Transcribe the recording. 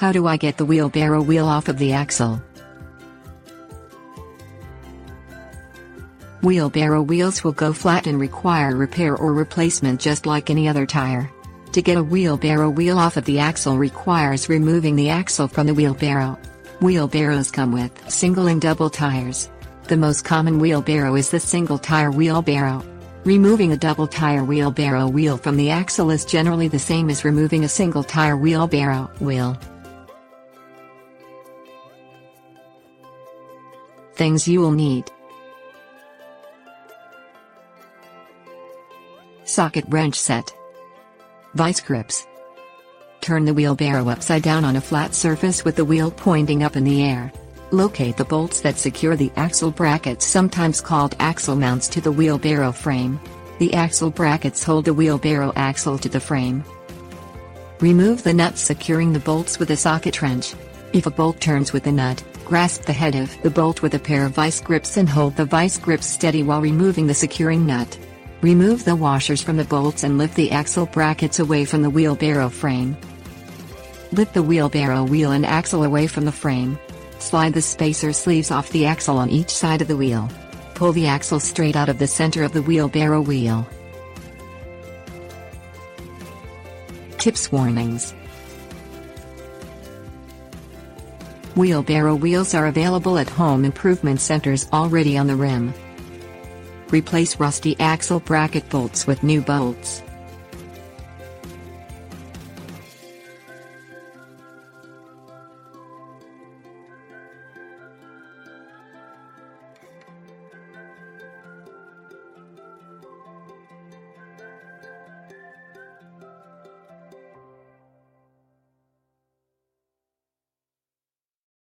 How do I get the wheelbarrow wheel off of the axle? Wheelbarrow wheels will go flat and require repair or replacement just like any other tire. To get a wheelbarrow wheel off of the axle requires removing the axle from the wheelbarrow. Wheelbarrows come with single and double tires. The most common wheelbarrow is the single-tire wheelbarrow. Removing a double-tire wheelbarrow wheel from the axle is generally the same as removing a single-tire wheelbarrow wheel. Things you will need: socket wrench set, vice grips. Turn the wheelbarrow upside down on a flat surface with the wheel pointing up in the air. Locate the bolts that secure the axle brackets, sometimes called axle mounts, to the wheelbarrow frame. The axle brackets hold the wheelbarrow axle to the frame. Remove the nuts securing the bolts with a socket wrench. If a bolt turns with the nut, grasp the head of the bolt with a pair of vice grips and hold the vice grips steady while removing the securing nut. Remove the washers from the bolts and lift the axle brackets away from the wheelbarrow frame. Lift the wheelbarrow wheel and axle away from the frame. Slide the spacer sleeves off the axle on each side of the wheel. Pull the axle straight out of the center of the wheelbarrow wheel. Tips: warnings. Wheelbarrow wheels are available at home improvement centers already on the rim. Replace rusty axle bracket bolts with new bolts.